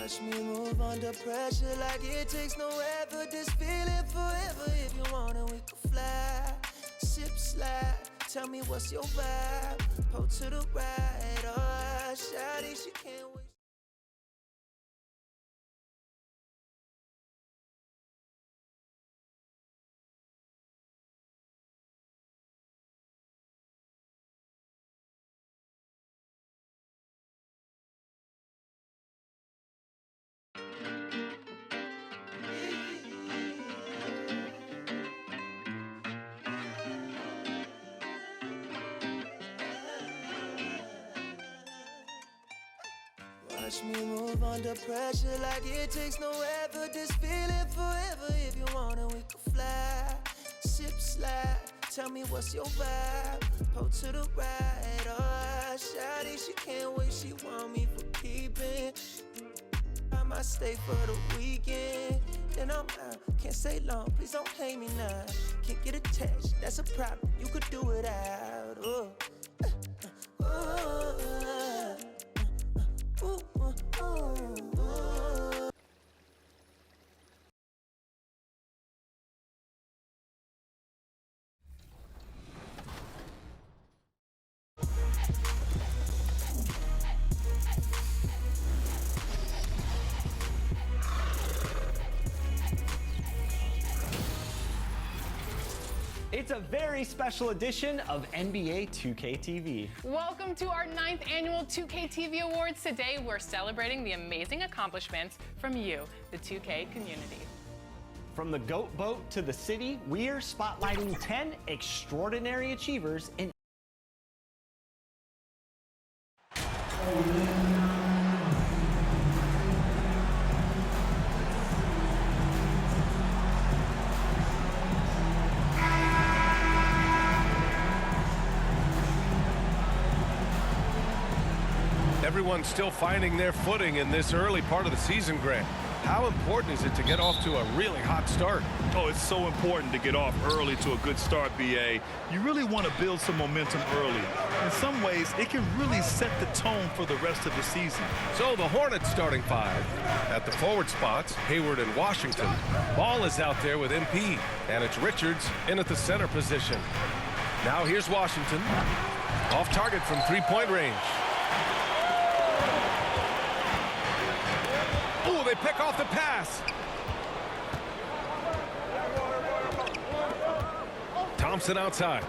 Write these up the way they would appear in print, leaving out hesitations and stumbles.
Watch me move under pressure like it takes no effort. This feeling forever. If you want it, we can fly. Sip, slide. Tell me what's your vibe. Pull to the right. Oh, shawty, she can't wait. Watch me move under pressure like it takes no effort. This feeling forever. If you want it, we can fly. Sip, slide. Tell me what's your vibe. Pull to the right. Oh, shawty, she can't wait. She want me for keeping. I might stay for the weekend. Then I'm out. Can't stay long. Please don't hate me now. Can't get attached. That's a problem. You could do it out. Oh. It's a very special edition of NBA 2K TV. Welcome to our 9th annual 2K TV Awards. Today, we're celebrating the amazing accomplishments from you, the 2K community. From the GOAT boat to the city, we're spotlighting 10 extraordinary achievers in Everyone's still finding their footing in this early part of the season, Grant. How important is it to get off to a really hot start? Oh, it's so important to get off early to a good start, BA. You really want to build some momentum early. In some ways, it can really set the tone for the rest of the season. So the Hornets starting five. At the forward spots, Hayward and Washington. Ball is out there with MP, and it's Richards in at the center position. Now here's Washington. Off target from three-point range. Oh, they pick off the pass. Thompson outside.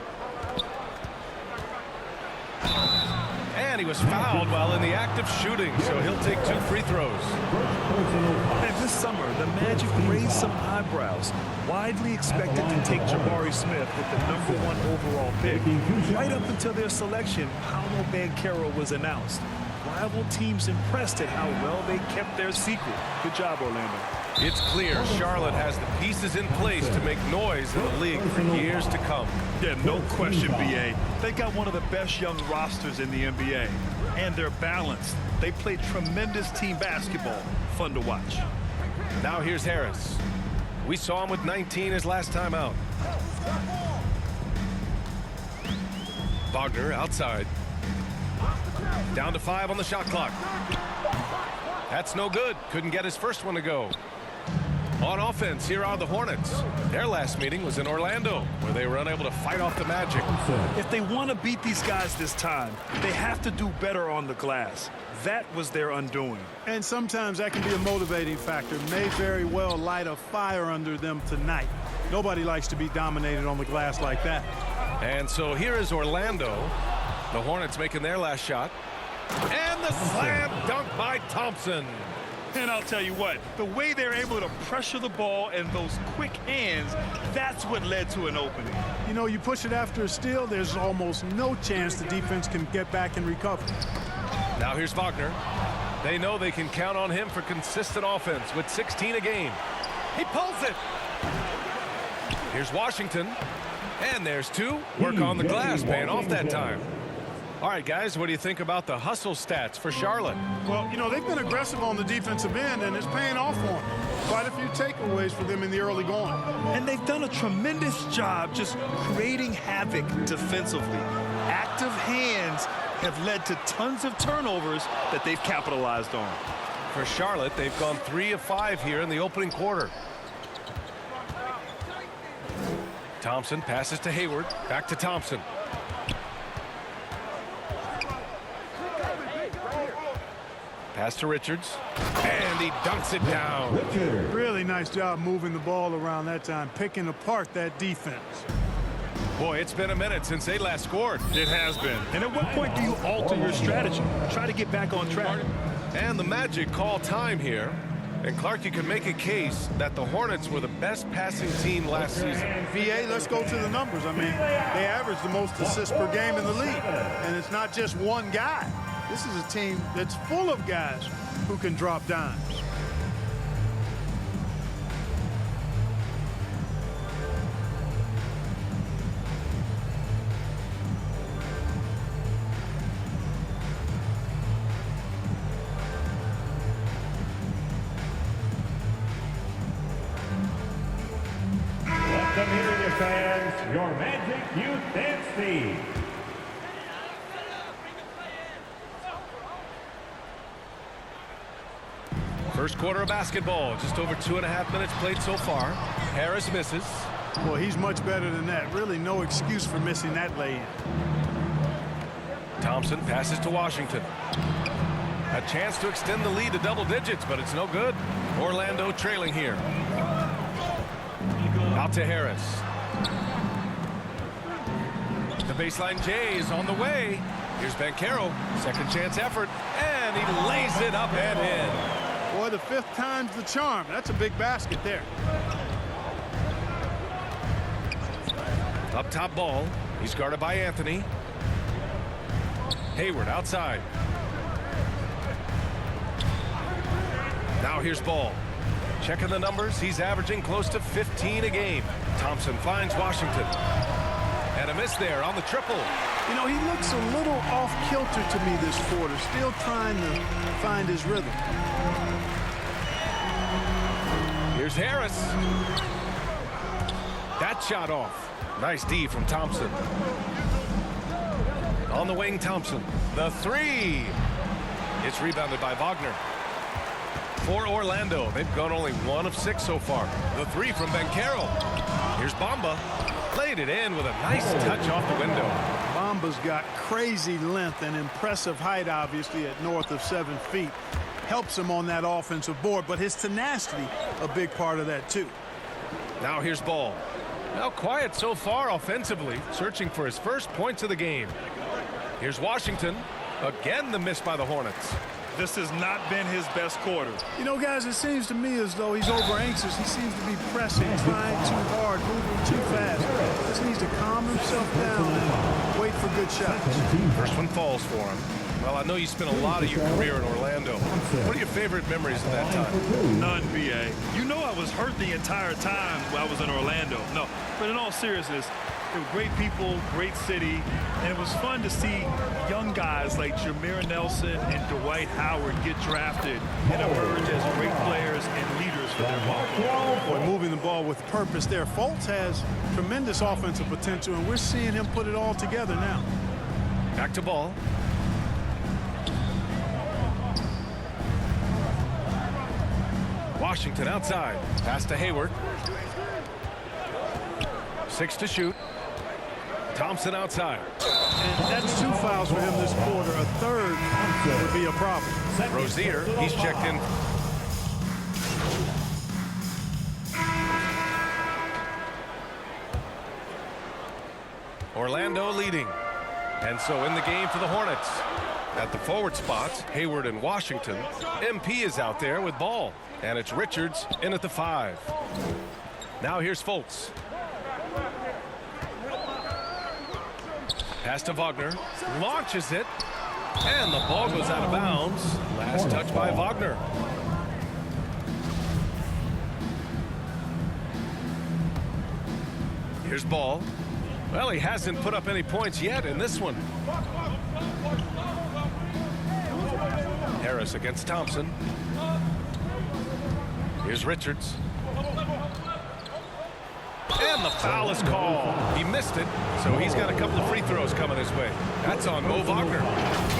And he was fouled while in the act of shooting, so he'll take 2 free throws. And this summer, the Magic raised some eyebrows. Widely expected to take Jabari Smith with the #1 overall pick. Right up until their selection, Paolo Banchero was announced. Rival teams impressed at how well they kept their secret. Good job, Orlando. It's clear Charlotte has the pieces in place to make noise in the league for years to come. Yeah, no question, BA. They got one of the best young rosters in the NBA. And they're balanced. They play tremendous team basketball. Fun to watch. Now here's Harris. We saw him with 19 his last time out. Wagner outside. Down to 5 on the shot clock. That's no good. Couldn't get his first one to go. On offense, here are the Hornets. Their last meeting was in Orlando, where they were unable to fight off the Magic. If they want to beat these guys this time, they have to do better on the glass. That was their undoing. And sometimes that can be a motivating factor. May very well light a fire under them tonight. Nobody likes to be dominated on the glass like that. And so here is Orlando. The Hornets making their last shot. And the slam dunk by Thompson. And I'll tell you what, the way they're able to pressure the ball and those quick hands, that's what led to an opening. You know, you push it after a steal, there's almost no chance the defense can get back and recover. Now here's Wagner. They know they can count on him for consistent offense with 16 a game. He pulls it. Here's Washington. And there's 2. Work on the glass, paying off that time. All right, guys, what do you think about the hustle stats for Charlotte? Well, you know, they've been aggressive on the defensive end, and it's paying off for them. Quite a few takeaways for them in the early going. And they've done a tremendous job just creating havoc defensively. Active hands have led to tons of turnovers that they've capitalized on. For Charlotte, they've gone 3 of 5 here in the opening quarter. Thompson passes to Hayward. Back to Thompson. Pass to Richards. And he dunks it down. Really nice job moving the ball around that time, picking apart that defense. Boy, it's been a minute since they last scored. It has been. And at what point do you alter your strategy? Try to get back on track. And the Magic call time here. And Clark, you can make a case that the Hornets were the best passing team last season. VA, let's go to the numbers. I mean, they averaged the most assists per game in the league. And it's not just one guy. This is a team that's full of guys who can drop dimes. Welcome here, your fans, your Magic Youth Dance Team. First quarter of basketball, just over 2.5 minutes played so far. Harris misses. Well, he's much better than that. Really no excuse for missing that lay-in. Thompson passes to Washington. A chance to extend the lead to double digits, but it's no good. Orlando trailing here. Out to Harris. The baseline J is on the way. Here's Banchero. Second chance effort. And he lays it up and in. Boy, the 5th time's the charm. That's a big basket there. Up top ball. He's guarded by Anthony. Hayward outside. Now here's Ball. Checking the numbers. He's averaging close to 15 a game. Thompson finds Washington. And a miss there on the triple. You know, he looks a little off-kilter to me this quarter. Still trying to find his rhythm. Here's Harris. That shot off. Nice D from Thompson. On the wing, Thompson. The three. It's rebounded by Wagner. For Orlando, they've gone only 1 of 6 so far. The three from Banchero. Here's Bamba. Played it in with a nice touch off the window. Bamba's got crazy length and impressive height, obviously, at north of 7 feet. Helps him on that offensive board, but his tenacity, a big part of that, too. Now here's Ball. Now quiet so far offensively, searching for his first points of the game. Here's Washington. Again, the miss by the Hornets. This has not been his best quarter. You know, guys, it seems to me as though he's over-anxious. He seems to be pressing, trying too hard, moving too fast. Just needs to calm himself down and wait for good shots. First one falls for him. Well, I know you spent a lot of your career in Orlando. What are your favorite memories of that time? None, BA. You know I was hurt the entire time while I was in Orlando. No, but in all seriousness, they were great people, great city, and it was fun to see young guys like Jameer Nelson and Dwight Howard get drafted and emerge as great players and leaders for their ball. Boy, moving the ball with purpose there. Fultz has tremendous offensive potential, and we're seeing him put it all together now. Back to Ball. Washington outside. Pass to Hayward. 6 to shoot. Thompson outside. And that's 2 fouls for him this quarter. A third would be a problem. Rozier, he's checked in. Orlando leading. And so in the game for the Hornets. At the forward spots, Hayward and Washington. MP is out there with Ball. And it's Richards in at the 5. Now here's Fultz. Pass to Wagner. Launches it. And the ball goes out of bounds. Last touch by Wagner. Here's Ball. Well, he hasn't put up any points yet in this one. Harris against Thompson. Here's Richards. And the foul is called. He missed it, so he's got a couple of free throws coming his way. That's on Mo Wagner.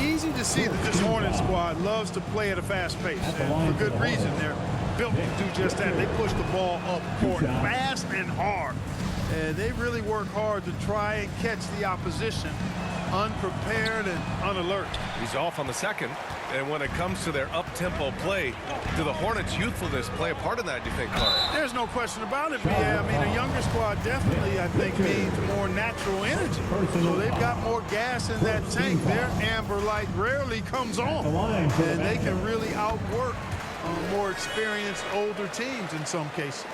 Easy to see that this Hornets squad loves to play at a fast pace, and for good reason. They're built to do just that. They push the ball up court fast and hard. And they really work hard to try and catch the opposition unprepared and unalert. He's off on the second. And when it comes to their up-tempo play, do the Hornets' youthfulness play a part in that, do you think, Clark? There's no question about it, B.A. I mean, a younger squad definitely, I think, means more natural energy. So they've got more gas in that tank. Their amber light rarely comes on. And they can really outwork more experienced, older teams in some cases.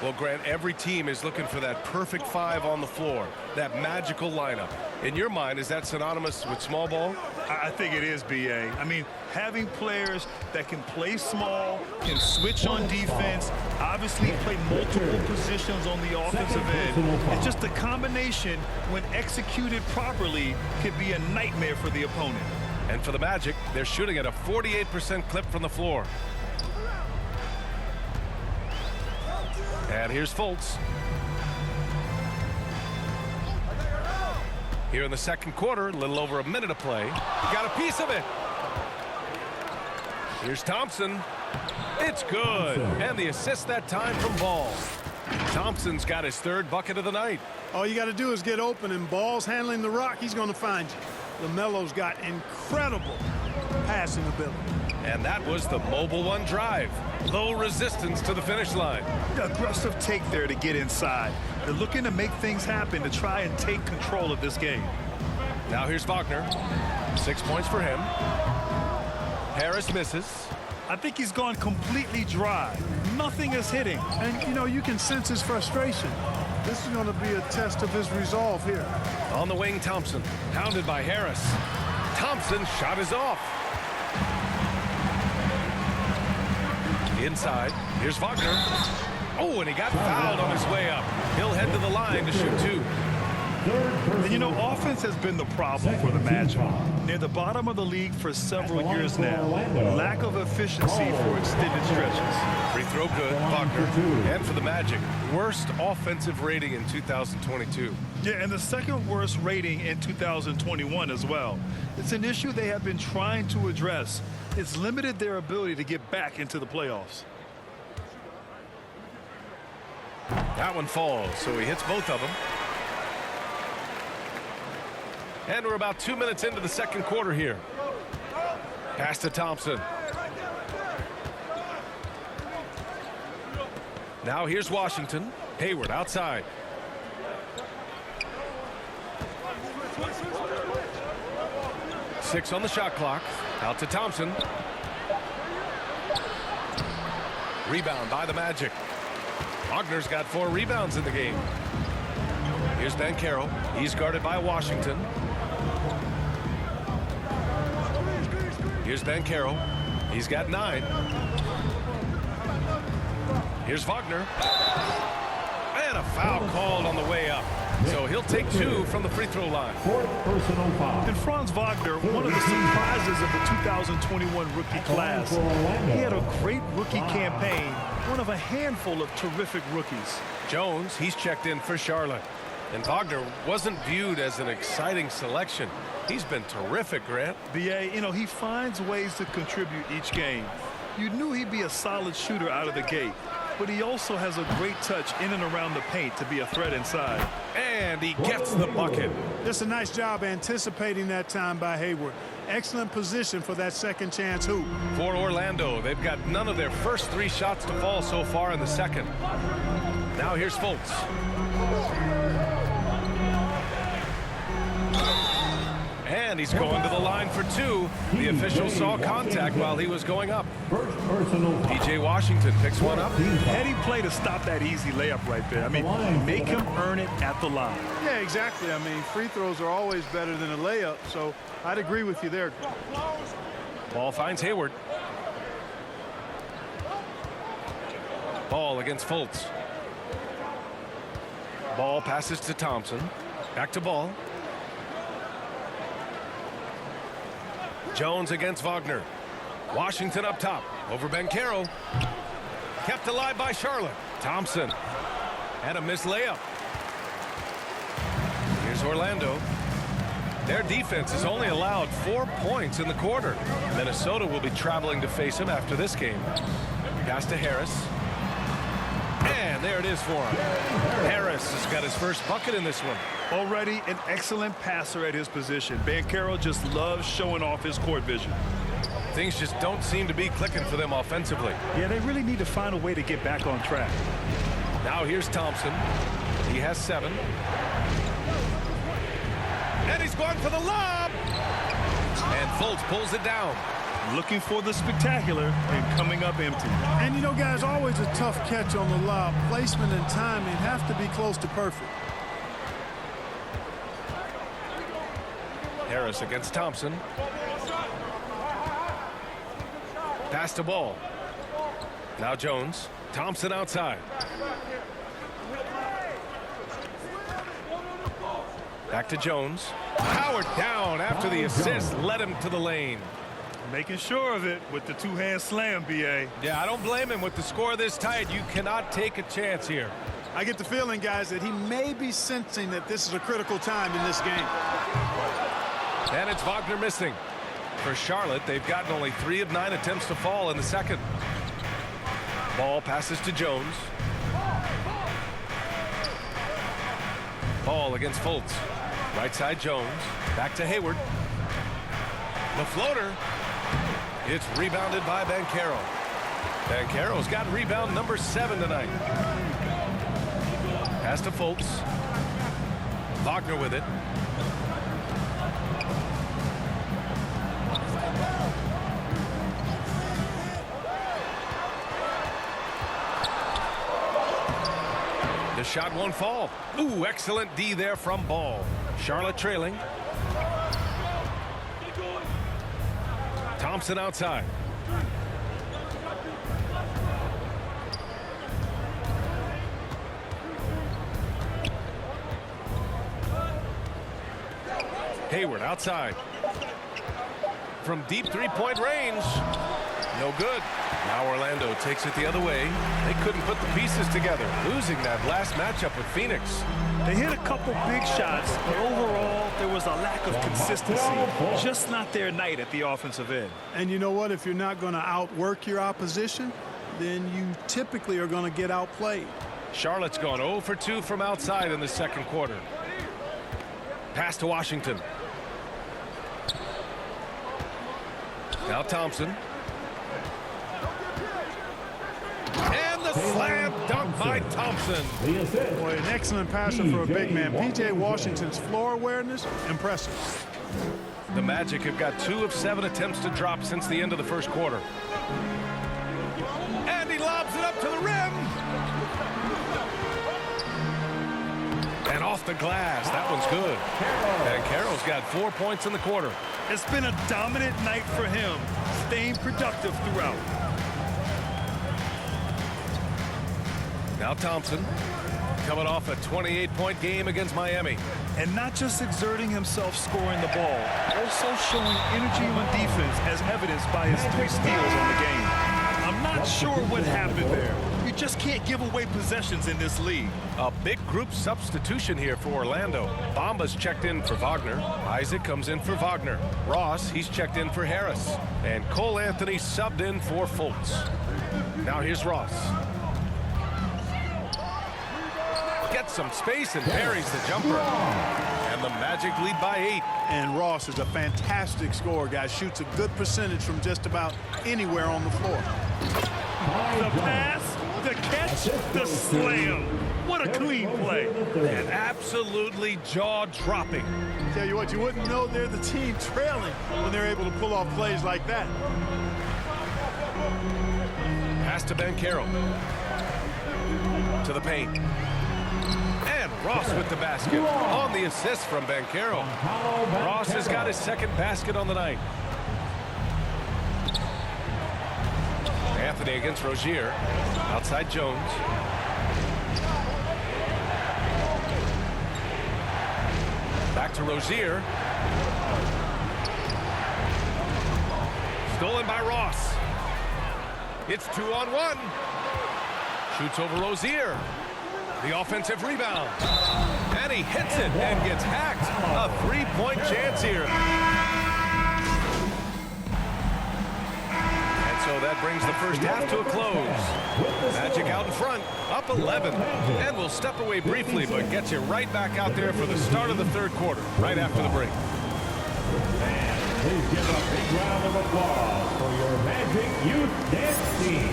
Well, Grant, every team is looking for that perfect five on the floor, that magical lineup. In your mind, is that synonymous with small ball? I think it is, B.A. I mean, having players that can play small, can switch on defense, obviously play multiple positions on the offensive end. It's just a combination, when executed properly, could be a nightmare for the opponent. And for the Magic, they're shooting at a 48% clip from the floor. And here's Fultz. Here in the second quarter, a little over a minute to play. Got a piece of it. Here's Thompson. It's good. And the assist that time from Ball. Thompson's got his third bucket of the night. All you got to do is get open, and Ball's handling the rock. He's going to find you. LaMelo's got incredible passing ability. And that was the Mobile One drive. Low resistance to the finish line. Aggressive take there to get inside. They're looking to make things happen to try and take control of this game. Now here's Wagner. 6 points for him. Harris misses. I think he's gone completely dry. Nothing is hitting. And, you know, you can sense his frustration. This is going to be a test of his resolve here. On the wing, Thompson. Pounded by Harris. Thompson's shot is off. Inside, here's Wagner. Oh, and he got fouled on his way up. He'll head to the line to shoot two. And you know, offense has been the problem for the Magic. Near the bottom of the league for several years now. Lack of efficiency for extended stretches. Free throw good, Wagner. And for the Magic, worst offensive rating in 2022. Yeah, and the second worst rating in 2021 as well. It's an issue they have been trying to address. It's limited their ability to get back into the playoffs. That one falls, so he hits both of them. And we're about 2 minutes into the second quarter here. Pass to Thompson. Now here's Washington. Hayward outside. Six on the shot clock. Out to Thompson. Rebound by the Magic. Wagner's got 4 rebounds in the game. Here's Banchero. He's guarded by Washington. Here's Banchero. He's got 9. Here's Wagner. And a foul called on the way up. So he'll take 2 from the free throw line. And Franz Wagner, one of the surprises of the 2021 rookie class. He had a great rookie campaign, one of a handful of terrific rookies. Jones, he's checked in for Charlotte. And Wagner wasn't viewed as an exciting selection. He's been terrific, Grant. B.A., you know, he finds ways to contribute each game. You knew he'd be a solid shooter out of the gate, but he also has a great touch in and around the paint to be a threat inside. And he gets the bucket. Just a nice job anticipating that time by Hayward. Excellent position for that second chance hoop. For Orlando, they've got none of their first 3 shots to fall so far in the second. Now here's Fultz. And he's going to the line for 2. The official saw contact while he was going up. P.J. Washington picks one up. Heady play to stop that easy layup right there. I mean, make him earn it at the line. Yeah, exactly. I mean, free throws are always better than a layup, so I'd agree with you there. Ball finds Hayward. Ball against Fultz. Ball passes to Thompson. Back to Ball. Jones against Wagner. Washington up top over Banchero. Kept alive by Charlotte. Thompson. And a missed layup. Here's Orlando. Their defense has only allowed 4 points in the quarter. Minnesota will be traveling to face him after this game. Pass to Harris. And there it is for him. Harris has got his first bucket in this one. Already an excellent passer at his position. Banchero just loves showing off his court vision. Things just don't seem to be clicking for them offensively. Yeah, they really need to find a way to get back on track. Now here's Thompson. He has 7. And he's going for the lob. And Fultz pulls it down. Looking for the spectacular and coming up empty. And you know, guys, always a tough catch on the lob. Placement and timing have to be close to perfect. Harris against Thompson. Pass to Ball. Now Jones. Thompson outside. Back to Jones. Howard down after the assist led him to the lane. Making sure of it with the two-hand slam, B.A. Yeah, I don't blame him. With the score this tight, you cannot take a chance here. I get the feeling, guys, that he may be sensing that this is a critical time in this game. And it's Wagner missing. For Charlotte, they've gotten only 3 of 9 attempts to fall in the second. Ball passes to Jones. Ball against Fultz. Right side Jones. Back to Hayward. The floater. It's rebounded by Banchero. Banchero's got rebound number 7 tonight. Pass to Fultz. Wagner with it. The shot won't fall. Ooh, excellent D there from Ball. Charlotte trailing. Thompson outside. Hayward outside. From deep three-point range. No good. Now Orlando takes it the other way. They couldn't put the pieces together, losing that last matchup with Phoenix. They hit a couple big shots, but overall, there was a lack of consistency. Just not their night at the offensive end. And you know what? If you're not going to outwork your opposition, then you typically are going to get outplayed. Charlotte's gone 0 for 2 from outside in the second quarter. Pass to Washington. Now Thompson. And the slam dunk by Thompson. Boy, an excellent passer for a big man. P.J. Washington's floor awareness, impressive. The Magic have got 2 of 7 attempts to drop since the end of the first quarter. And he lobs it up to the rim. And off the glass. That one's good. And Carroll's got 4 points in the quarter. It's been a dominant night for him, staying productive throughout. Now Thompson, coming off a 28-point game against Miami. And not just exerting himself scoring the ball, also showing energy on defense as evidenced by his 3 steals on the game. I'm not sure what happened there. You just can't give away possessions in this league. A big group substitution here for Orlando. Bamba's checked in for Wagner. Isaac comes in for Wagner. Ross, he's checked in for Harris. And Cole Anthony subbed in for Fultz. Now here's Ross. Gets some space and buries the jumper. And the Magic lead by 8. And Ross is a fantastic scorer, guys. Shoots a good percentage from just about anywhere on the floor. The pass, the catch, the slam. What a clean play. And absolutely jaw-dropping. Tell you what, you wouldn't know they're the team trailing when they're able to pull off plays like that. Pass to Banchero. To the paint. And Ross with the basket on the assist from Banchero. Ross has got his second basket on the night. Anthony against Rozier. Outside Jones. Back to Rozier. Stolen by Ross. It's 2-on-1. Shoots over Rozier. The offensive rebound. And he hits it and gets hacked. A three-point chance here. And so that brings the first half to a close. Magic out in front, up 11. And we'll step away briefly, but get you right back out there for the start of the third quarter, right after the break. And please give a big round of applause for your Magic Youth Dance Team.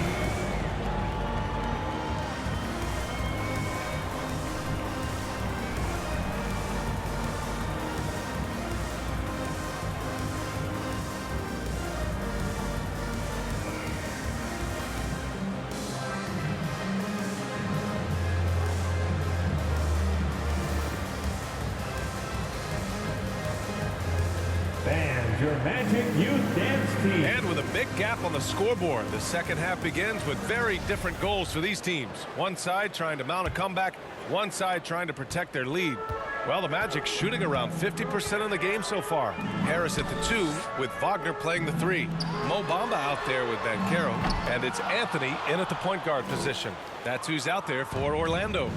Your Magic Youth Dance Team. And with a big gap on the scoreboard, the second half begins with very different goals for these teams. One side trying to mount a comeback, one side trying to protect their lead. Well, the Magic shooting around 50% in the game so far. Harris at the 2 with Wagner playing the 3. Mo Bamba out there with Banchero, and it's Anthony in at the point guard position. That's who's out there for Orlando.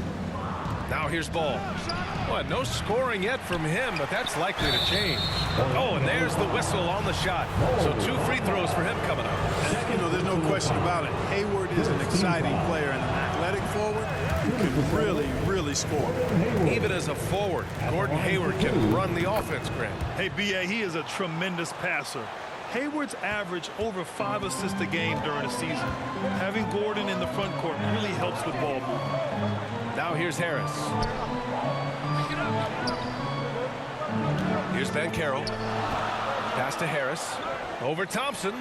Now here's Ball. Well, no scoring yet from him, but that's likely to change. Oh, and there's the whistle on the shot. So 2 free throws for him coming up. And, you know, there's no question about it. Hayward is an exciting player and an athletic forward who can really score. Even as a forward, Gordon Hayward can run the offense, Grant. Hey, B.A., he is a tremendous passer. Hayward's averaged over 5 assists a game during the season. Having Gordon in the front court really helps with ball movement. Now here's Harris. Here's Banchero. Pass to Harris. Over Thompson.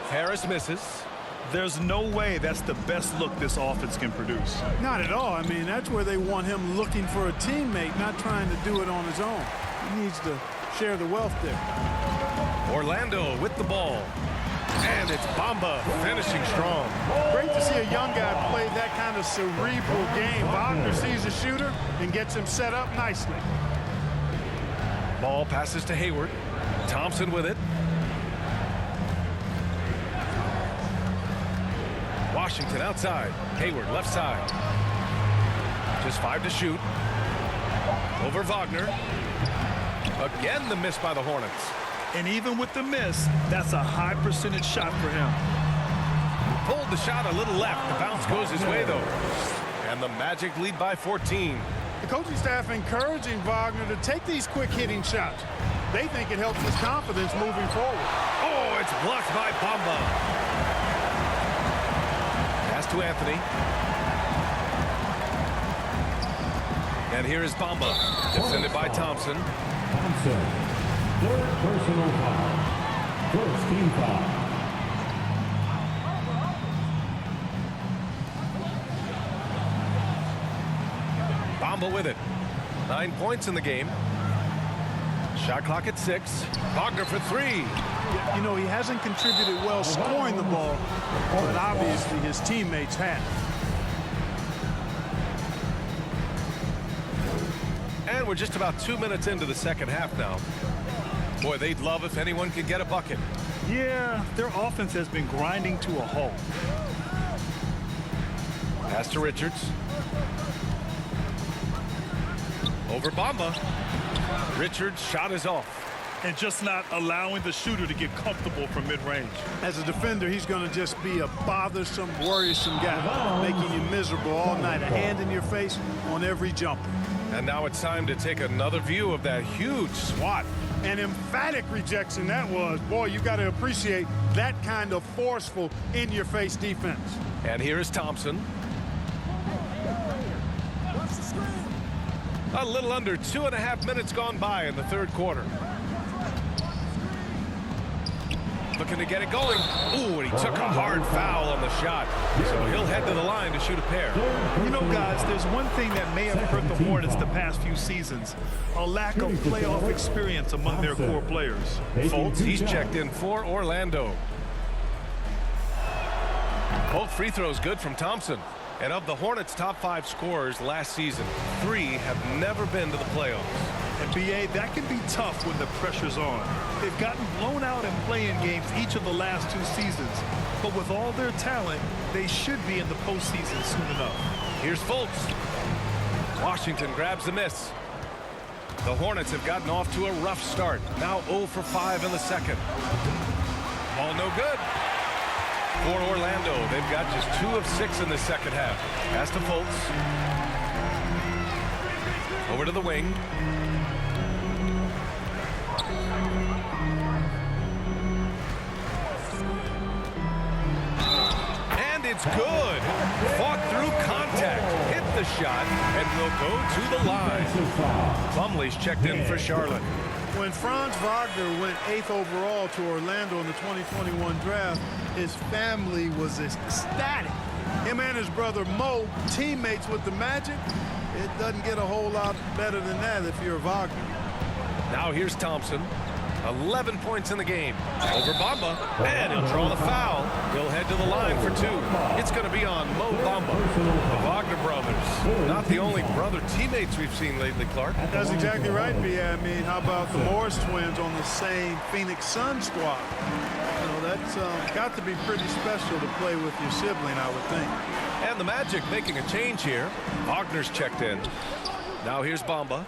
Harris misses. There's no way that's the best look this offense can produce. Not at all. I mean, that's where they want him looking for a teammate, not trying to do it on his own. He needs to share the wealth there. Orlando with the ball. And it's Bamba finishing strong. Great to see a young guy play that kind of cerebral game. Wagner sees a shooter and gets him set up nicely. Ball passes to Hayward. Thompson with it. Washington outside. Hayward left side. Just 5 to shoot. Over Wagner. Again the miss by the Hornets. And even with the miss, that's a high percentage shot for him. Pulled the shot a little left. The bounce goes his way, though. And the Magic lead by 14. The coaching staff encouraging Wagner to take these quick-hitting shots. They think it helps his confidence moving forward. Oh, it's blocked by Bamba. Pass to Anthony. And here is Bamba, defended by Thompson. Thompson. 3rd personal foul. 1st team foul. Bamba with it. 9 points in the game. Shot clock at 6. Wagner for 3. You know, he hasn't contributed well scoring the ball, but obviously his teammates have. And we're just about 2 minutes into the second half now. Boy, they'd love if anyone could get a bucket. Yeah, their offense has been grinding to a halt. Pass to Richards. Over Bamba. Richards' shot is off. And just not allowing the shooter to get comfortable from mid-range. As a defender, he's going to just be a bothersome, worrisome guy, making you miserable all night, a hand in your face on every jumper. And now it's time to take another view of that huge swat. An emphatic rejection that was. Boy, you got to appreciate that kind of forceful, in-your-face defense. And here is Thompson. A little under 2.5 minutes gone by in the third quarter. Looking to get it going. Ooh, and he took a hard foul on the shot. So he'll head to the line to shoot a pair. You know, guys, there's one thing that may have hurt the Hornets the past few seasons. A lack of playoff experience among their core players. Fultz, he's checked in for Orlando. Both free throws good from Thompson. And of the Hornets' top 5 scorers last season, 3 have never been to the playoffs. And B.A., that can be tough when the pressure's on. They've gotten blown out in play-in games each of the last 2 seasons. But with all their talent, they should be in the postseason soon enough. Here's Fultz. Washington grabs the miss. The Hornets have gotten off to a rough start. Now 0 for 5 in the second. Ball no good. For Orlando, they've got just 2 of 6 in the second half. Pass to Fultz. Over to the wing. And it's good. Fought through contact. Hit the shot and will go to the line. Plumlee's checked in for Charlotte. When Franz Wagner went 8th overall to Orlando in the 2021 draft, his family was ecstatic. Him and his brother Mo, teammates with the Magic. It doesn't get a whole lot better than that if you're Wagner. Now here's Thompson. 11 points in the game. Over Bamba, and he'll draw the foul. He'll head to the line for 2. It's going to be on Mo Bamba. The Wagner brothers, not the only brother teammates we've seen lately, Clark. That's exactly right, B.A. I mean, how about the Morris twins on the same Phoenix Sun squad? You know, that's got to be pretty special to play with your sibling, I would think. And the Magic making a change here. Wagner's checked in. Now here's Bamba.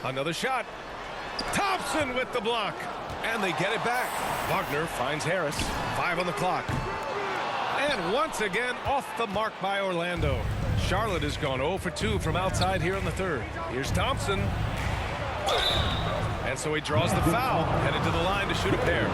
Another shot. Thompson with the block. And they get it back. Wagner finds Harris. 5 on the clock. And once again off the mark by Orlando. Charlotte has gone 0 for 2 from outside here in the third. Here's Thompson. And so he draws the foul. Headed to the line to shoot a pair.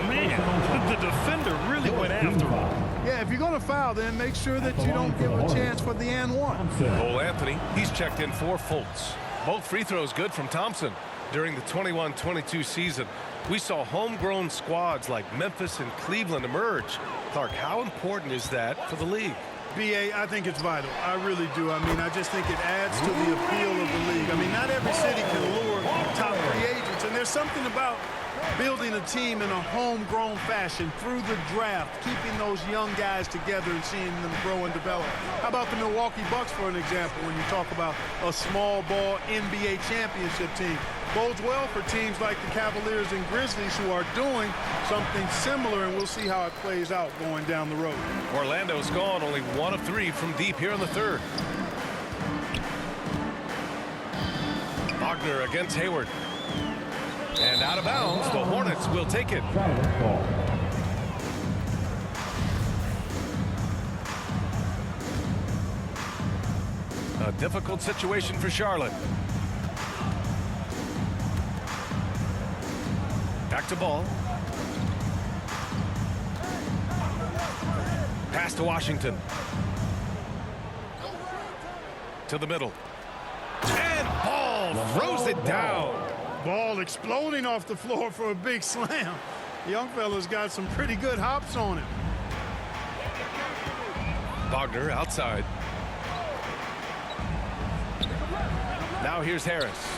Man, the defender really went after him. Yeah, if you're going to foul, then make sure that you don't give a chance for the and one. Cole Anthony, he's checked in for Fultz. Both free throws good from Thompson. During the 21-22 season, we saw homegrown squads like Memphis and Cleveland emerge. Clark, how important is that for the league? B.A., I think it's vital. I really do. I mean, I just think it adds to the appeal of the league. I mean, not every city can lure top free agents, and there's something about building a team in a homegrown fashion through the draft, keeping those young guys together and seeing them grow and develop. How about the Milwaukee Bucks, for an example, when you talk about a small ball NBA championship team? Bodes well for teams like the Cavaliers and Grizzlies who are doing something similar, and we'll see how it plays out going down the road. Orlando's gone only 1 of 3 from deep here in the third. Wagner against Hayward. And out of bounds, the Hornets will take it. A difficult situation for Charlotte. Back to ball. Pass to Washington. To the middle. And Ball throws it down. Ball exploding off the floor for a big slam. Young fella's got some pretty good hops on him. Wagner outside. Now here's Harris.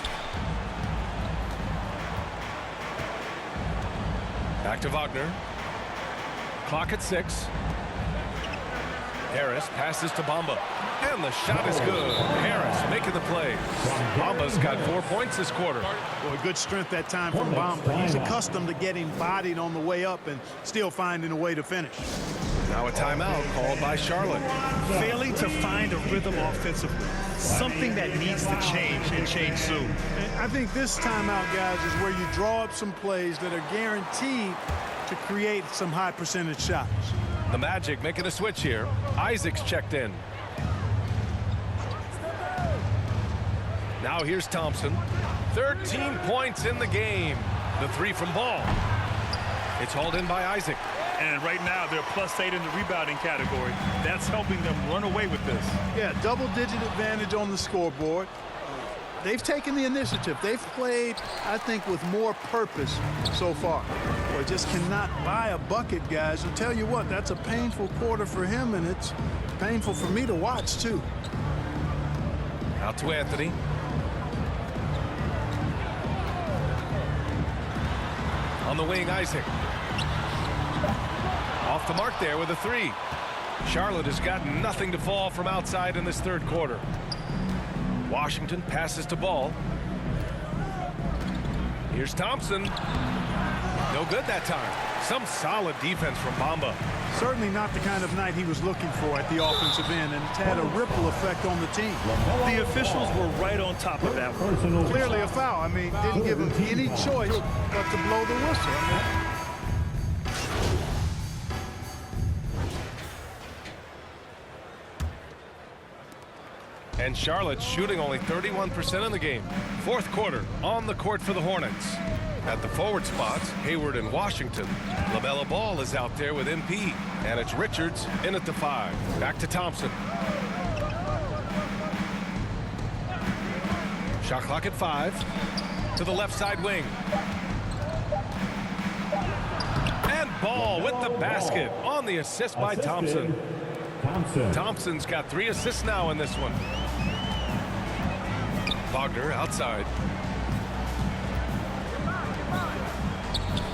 Back to Wagner. Clock at 6. Harris passes to Bamba. And the shot is good. Harris making the play. Bamba's got 4 points this quarter. Boy, good strength that time from Bamba. He's accustomed to getting bodied on the way up and still finding a way to finish. Now a timeout called by Charlotte. Failing to find a rhythm offensively. Something that needs to change and change soon. And I think this timeout, guys, is where you draw up some plays that are guaranteed to create some high percentage shots. The Magic making a switch here. Isaac's checked in. Now here's Thompson. 13 points in the game. The 3 from Ball. It's hauled in by Isaac. And right now they're +8 in the rebounding category. That's helping them run away with this. Yeah, double-digit advantage on the scoreboard. They've taken the initiative. They've played, I think, with more purpose so far. Boy, just cannot buy a bucket, guys. I'll tell you what, that's a painful quarter for him, and it's painful for me to watch, too. Out to Anthony. On the wing, Isaac. Off the mark there with a 3. Charlotte has got nothing to fall from outside in this third quarter. Washington passes to Ball. Here's Thompson. No good that time. Some solid defense from Bamba. Certainly not the kind of night he was looking for at the offensive end, and it's had a ripple effect on the team. The officials were right on top of that one. Clearly a foul. I mean, didn't give him any choice but to blow the whistle. And Charlotte shooting only 31% in the game. Fourth quarter on the court for the Hornets. At the forward spots, Hayward and Washington. LaMelo Ball is out there with MP. And it's Richards in at the 5. Back to Thompson. Shot clock at 5. To the left side wing. And Ball with the basket on the assist by Thompson. Thompson's got 3 assists now in this one. Wagner outside.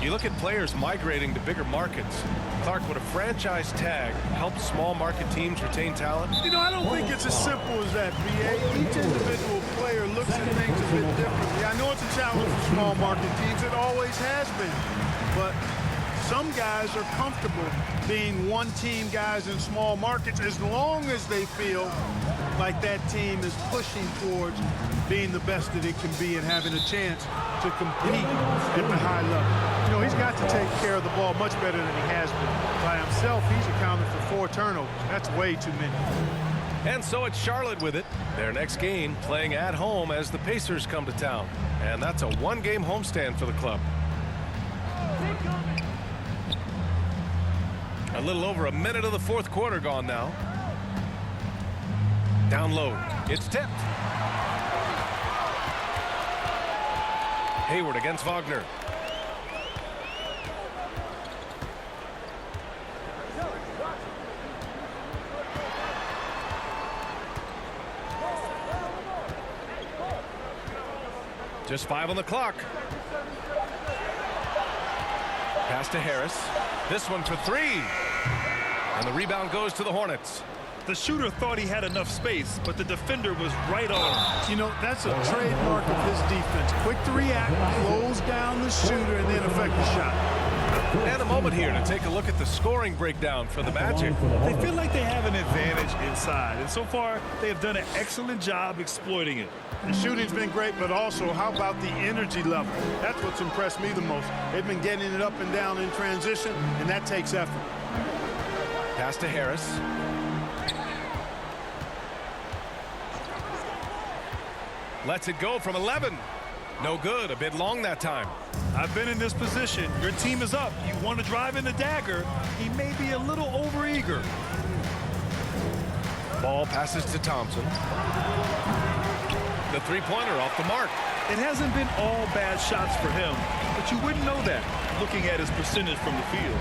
You look at players migrating to bigger markets. Clark, would a franchise tag help small market teams retain talent? You know, I don't think it's as simple as that, B.A. Each individual player looks at things a bit differently. I know it's a challenge for small market teams. It always has been. But some guys are comfortable being one-team guys in small markets as long as they feel like that team is pushing towards being the best that it can be and having a chance to compete at the high level. You know, he's got to take care of the ball much better than he has been. By himself, he's accounted for 4 turnovers. That's way too many. And so it's Charlotte with it. Their next game playing at home as the Pacers come to town. And that's a 1-game homestand for the club. A little over a minute of the fourth quarter gone now. Down low. It's tipped. Hayward against Wagner. Just 5 on the clock. Pass to Harris. This one for 3. And the rebound goes to the Hornets. The shooter thought he had enough space, but the defender was right on him. You know, that's a trademark of his defense. Quick to react, close down the shooter, and then affect the shot. And a moment here to take a look at the scoring breakdown for the Magic. They feel like they have an advantage inside, and so far they have done an excellent job exploiting it. The shooting's been great, but also how about the energy level? That's what's impressed me the most. They've been getting it up and down in transition, and that takes effort. Pass to Harris. Lets it go from 11. No good. A bit long that time. I've been in this position. Your team is up. You want to drive in the dagger. He may be a little overeager. Ball passes to Thompson. The three-pointer off the mark. It hasn't been all bad shots for him, but you wouldn't know that looking at his percentage from the field.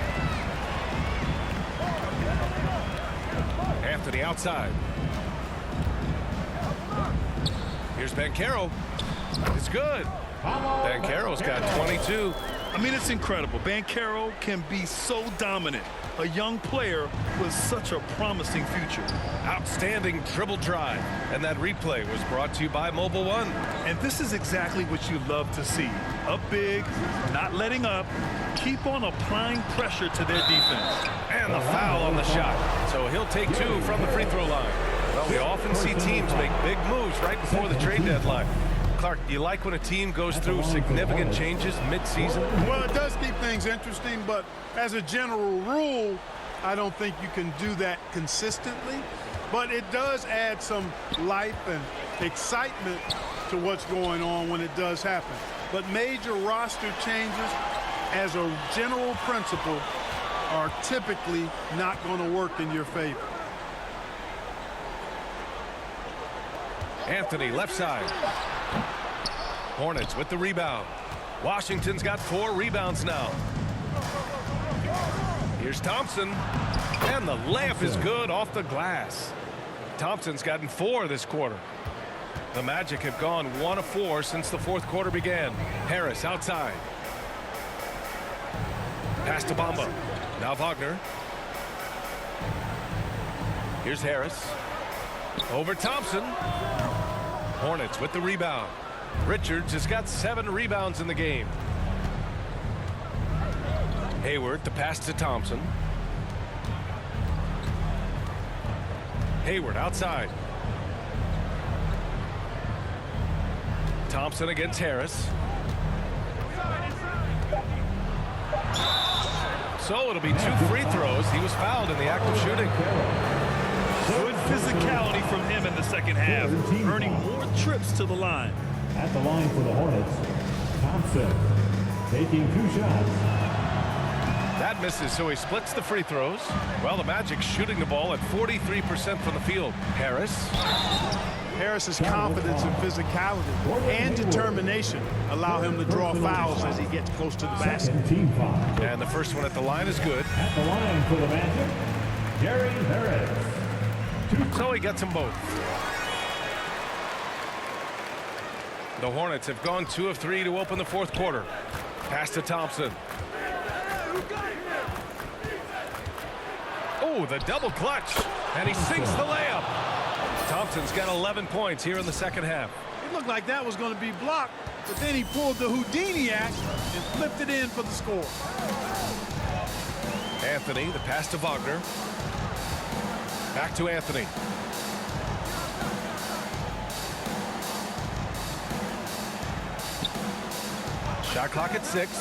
Anthony outside. Here's Banchero. It's good. Banchero's got 22. I mean, it's incredible. Banchero can be so dominant. A young player with such a promising future. Outstanding dribble drive. And that replay was brought to you by Mobile One. And this is exactly what you love to see. Up big, not letting up, keep on applying pressure to their defense. And the foul on the shot. So he'll take 2 from the free throw line. Well, we often see teams make big moves right before the trade deadline. Clark, do you like when a team goes through significant changes mid-season? Well, it does keep things interesting, but as a general rule, I don't think you can do that consistently. But it does add some life and excitement to what's going on when it does happen. But major roster changes, as a general principle, are typically not going to work in your favor. Anthony left side. Hornets with the rebound. Washington's got 4 rebounds now. Here's Thompson. And the layup is good off the glass. Thompson's gotten 4 this quarter. The Magic have gone 1 of 4 since the fourth quarter began. Harris outside. Pass to Bamba. Now Wagner. Here's Harris. Over Thompson. Hornets with the rebound. Richards has got 7 rebounds in the game. Hayward, the pass to Thompson. Hayward outside. Thompson against Harris. So it'll be 2 free throws. He was fouled in the act of shooting. Good physicality from him in the second half, earning more trips to the line. At the line for the Hornets, Thompson taking 2 shots. That misses, so he splits the free throws. Well, the Magic shooting the ball at 43% from the field. Harris's confidence and physicality and determination allow him to draw fouls as he gets close to the basket. Second team foul. And the first one at the line is good. At the line for the Magic, Gary Harris. So he gets them both. The Hornets have gone 2 of 3 to open the fourth quarter. Pass to Thompson. Oh, the double clutch. And he sinks the layup. Thompson's got 11 points here in the second half. It looked like that was going to be blocked, but then he pulled the Houdini act and flipped it in for the score. Anthony, the pass to Wagner. Back to Anthony. Shot clock at 6.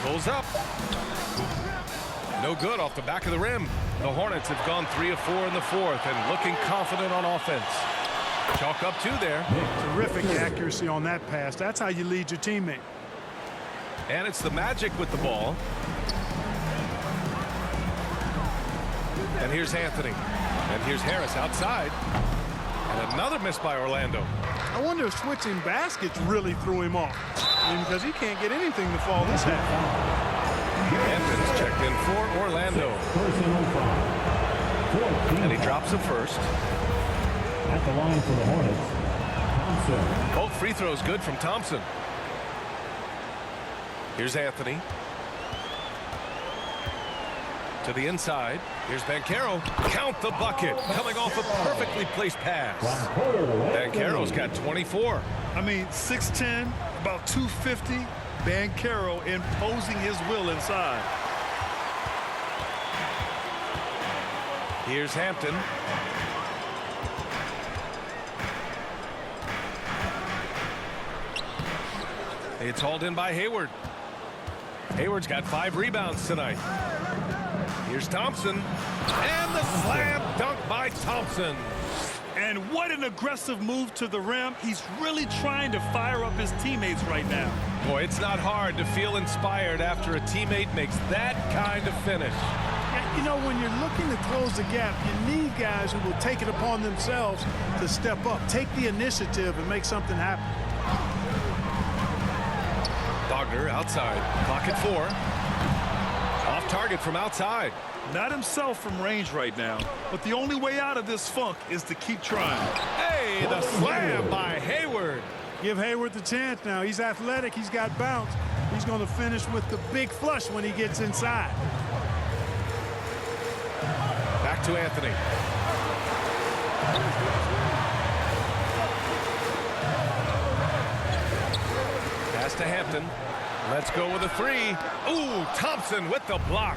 Pulls up. No good off the back of the rim. The Hornets have gone 3 of 4 in the fourth and looking confident on offense. Chalk up 2 there. Terrific accuracy on that pass. That's how you lead your teammate. And it's the Magic with the ball. And here's Anthony. And here's Harris outside. And another miss by Orlando. I wonder if switching baskets really threw him off. I mean, because he can't get anything to fall this half. Evans checked in for Orlando. Personal foul. And he drops the first. At the line for the Hornets, Thompson. Both free throws good from Thompson. Here's Anthony. To the inside. Here's Banchero. Count the bucket. Coming off a perfectly placed pass. Banchero's got 24. I mean, 6'10", about 250. Banchero imposing his will inside. Here's Hampton. It's hauled in by Hayward. Hayward's got 5 rebounds tonight. Here's Thompson. And the slam dunk by Thompson. And what an aggressive move to the rim. He's really trying to fire up his teammates right now. Boy, it's not hard to feel inspired after a teammate makes that kind of finish. You know, when you're looking to close the gap, you need guys who will take it upon themselves to step up, take the initiative, and make something happen. Wagner outside. Clock at 4. Off target from outside. Not himself from range right now, but the only way out of this funk is to keep trying. Hey, the slam by Hayward. Give Hayward the chance now. He's athletic. He's got bounce. He's going to finish with the big flush when he gets inside. Back to Anthony. Pass to Hampton. Let's go with a 3. Ooh, Thompson with the block.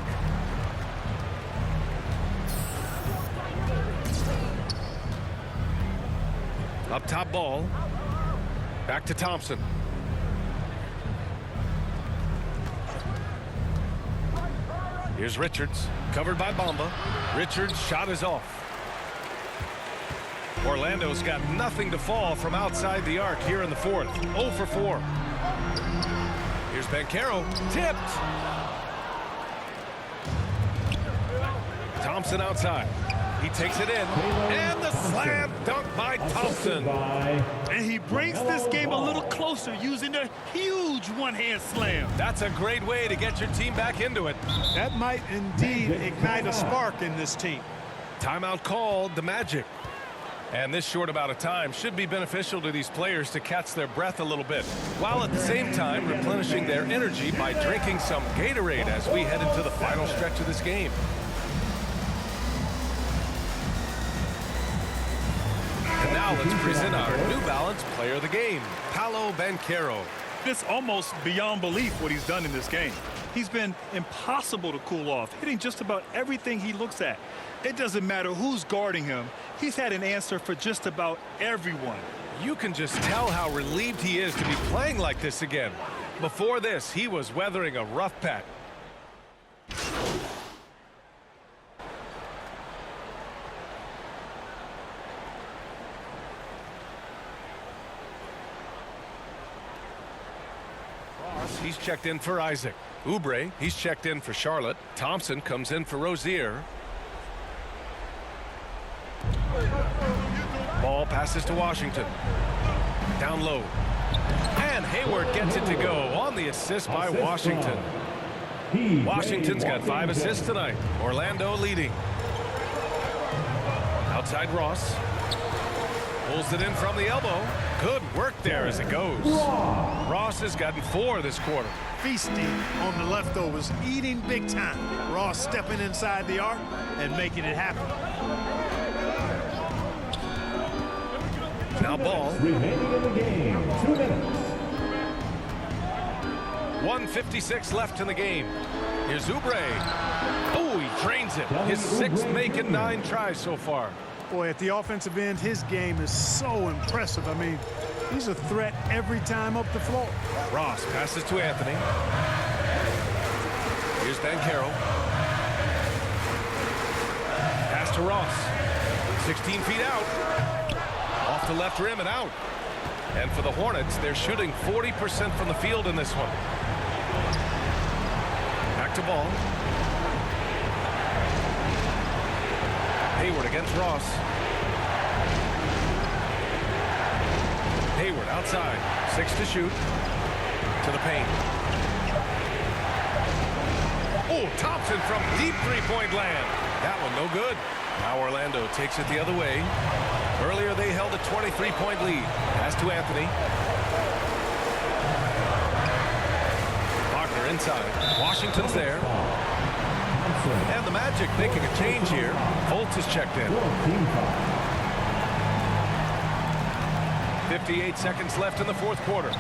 Up top ball. Back to Thompson. Here's Richards. Covered by Bamba. Richards' shot is off. Orlando's got nothing to fall from outside the arc here in the fourth. 0 for 4. Here's Banchero. Tipped. Thompson outside. He takes it in. And the slam dunk by Thompson. And he brings this game a little closer using a huge one-hand slam. That's a great way to get your team back into it. That might indeed ignite a spark in this team. Timeout called the Magic. And this short amount of time should be beneficial to these players to catch their breath a little bit, while at the same time replenishing their energy by drinking some Gatorade as we head into the final stretch of this game. And now let's present our New Balance player of the game, Paolo Banchero. It's almost beyond belief what he's done in this game. He's been impossible to cool off, hitting just about everything he looks at. It doesn't matter who's guarding him. He's had an answer for just about everyone. You can just tell how relieved he is to be playing like this again. Before this, he was weathering a rough patch. He's checked in for Isaac. Oubre, he's checked in for Charlotte. Thompson comes in for Rozier. Ball passes to Washington. Down low. And Hayward gets it to go on the assist by Washington. Washington's got 5 assists tonight. Orlando leading. Outside Ross. Pulls it in from the elbow. Good work there as it goes. Ross has gotten 4 this quarter. Feasting on the leftovers, eating big time. Ross stepping inside the arc and making it happen. Now ball. Remaining in the game, 2 minutes. 1:56 left in the game. Here's Oubre. Oh, he drains it. His 6th make in 9 tries so far. Boy, at the offensive end, his game is so impressive. I mean, he's a threat every time up the floor. Ross passes to Anthony. Here's Banchero. Pass to Ross. 16 feet out. Off the left rim and out. And for the Hornets, they're shooting 40% from the field in this one. Back to ball. Hayward against Ross. Hayward outside. 6 to shoot. To the paint. Oh, Thompson from deep three-point land. That one no good. Now Orlando takes it the other way. Earlier they held a 23-point lead. Pass to Anthony. Wagner inside. Washington's there. And the Magic making a change here. Fultz is checked in. 58 seconds left in the 4th quarter.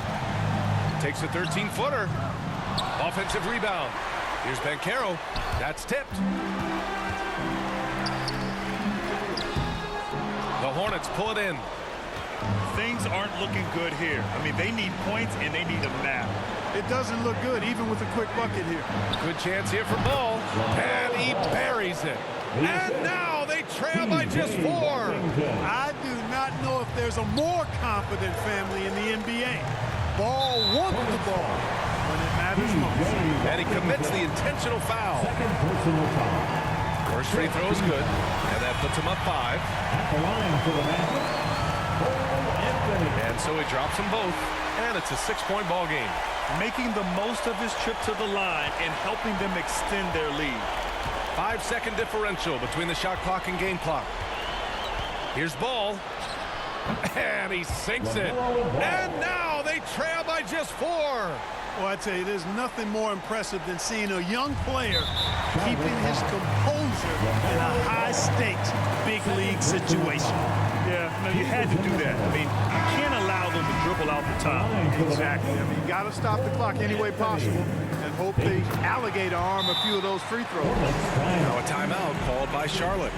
Takes a 13-footer. Offensive rebound. Here's Banchero. That's tipped. The Hornets pull it in. Things aren't looking good here. I mean, they need points and they need them now. It doesn't look good, even with a quick bucket here. Good chance here for Ball. And he buries it. And now they trail by just 4. I do not know if there's a more confident family in the NBA. Ball wants the ball when it matters most. And he commits the intentional foul. Second personal foul. First free throw is good. And that puts him up 5. At the line for the Magic, Cole Anthony. And so he drops them both. And it's a 6-point ball game. Making the most of his trip to the line and helping them extend their lead. 5-second differential between the shot clock and game clock. Here's Ball. And he sinks it. And now they trail by just 4. Well, I tell you, there's nothing more impressive than seeing a young player keeping his composure in a high-stakes, big-league situation. Yeah, no, you had to do that. I mean, you can't allow them to dribble out the top. Exactly. I mean, you got to stop the clock any way possible and hope they alligator arm a few of those free throws. Now a timeout called by Charlotte.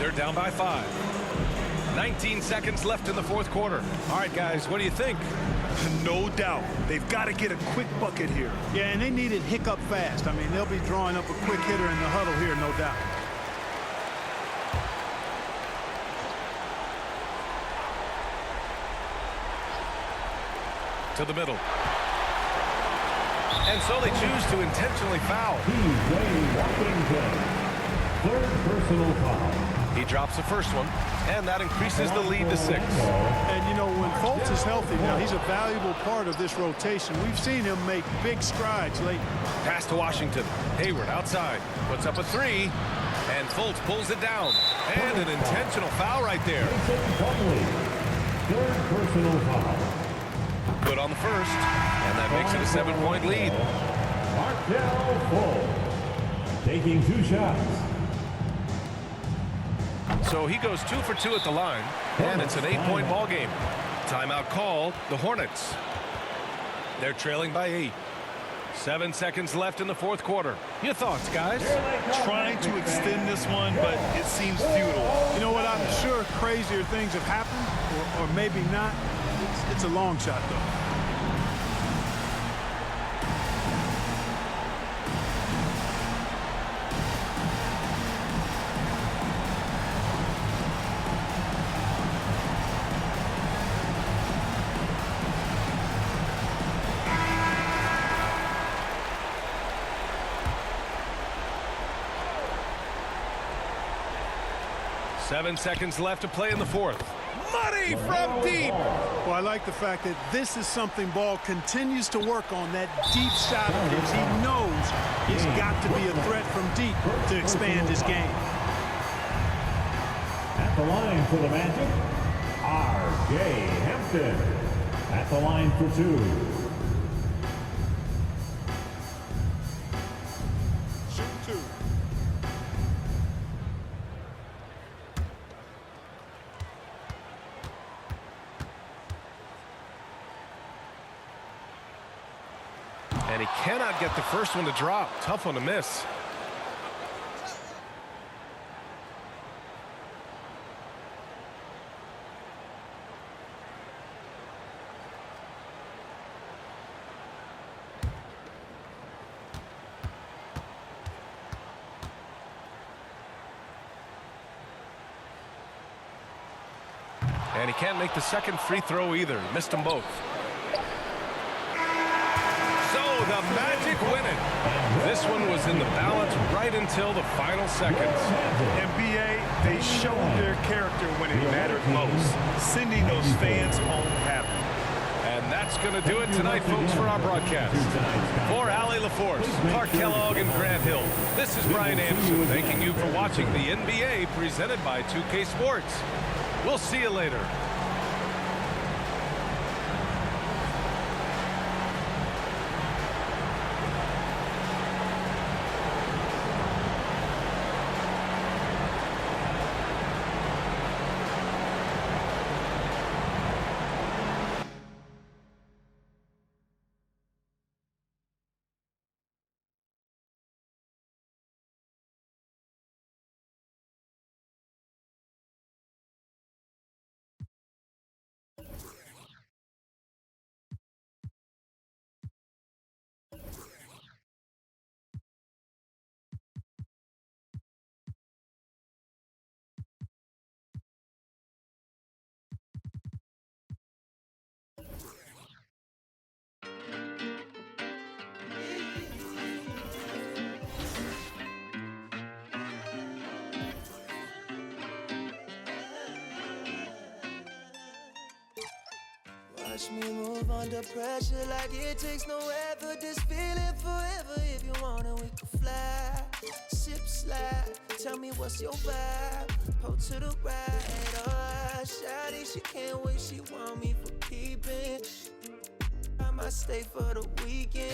They're down by 5. 19 seconds left in the 4th quarter. All right, guys, what do you think? No doubt. They've got to get a quick bucket here. Yeah, and they need it hiccup fast. I mean, they'll be drawing up a quick hitter in the huddle here, no doubt. To the middle. And so they choose to intentionally foul. TJ Washington. 3rd personal foul. He drops the first one, and that increases the lead to 6. And, you know, when Fultz is healthy now, he's a valuable part of this rotation. We've seen him make big strides lately. Pass to Washington. Hayward outside. Puts up a 3. And Fultz pulls it down. And an intentional foul right there. Mason Plumlee. 3rd personal foul. Good on the first. And that makes it a 7-point lead. Markelle Fultz. Taking 2 shots. So he goes 2 for 2 at the line. And it's an 8-point ball game. Timeout called. The Hornets. They're trailing by 8. 7 seconds left in the fourth quarter. Your thoughts, guys? Trying to extend this one, but it seems futile. You know what? I'm sure crazier things have happened, or maybe not. It's a long shot, though. Seven seconds left to play in the fourth. Money from deep. Well, I like the fact that this is something Ball continues to work on, that deep shot of his. He knows he's got to be a threat from deep to expand his game. At the line for the Magic, R.J. Hampton. At the line for 2. Shoot 2. And he cannot get the first one to drop. Tough one to miss. And he can't make the second free throw either. Missed them both. The Magic win it. This one was in the balance right until the final seconds. NBA, they showed their character when it mattered most, sending those fans home happy. And that's going to do it tonight, folks, for our broadcast. For Allie LaForce, Clark Kellogg, and Grant Hill, this is Brian Anderson thanking you for watching the NBA presented by 2K Sports. We'll see you later. Watch me move under pressure like it takes no effort. This feeling forever. If you want it, we can fly. Sip, slide. Tell me what's your vibe. Pull to the right. Oh, shawty, she can't wait. She want me for keeping. I might stay for the weekend.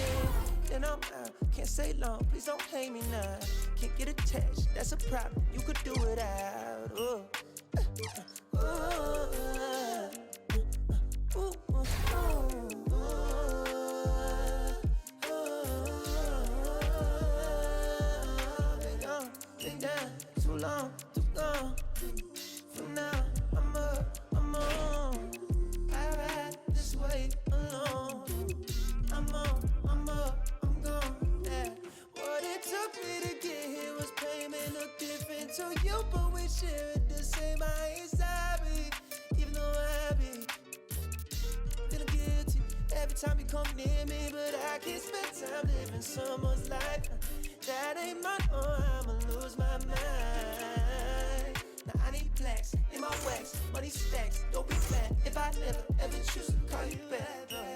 Then I'm out. Can't stay long. Please don't hate me now. Can't get attached. That's a problem. You could do it out. Oh. Been down too long, too gone. From now, I'm up, I'm on. I ride this way alone. I'm on, I'm up, I'm gone. Yeah. What it took me to get here was payment, look different to you, but we share it the same. I ain't sorry, even though I be feeling guilty every time you come near me, but I can't spend time living someone's life that ain't mine. Oh, I'ma lose my mind. Now I need plaques in my wax, money stacks. Don't be mad if I never ever choose to call you back.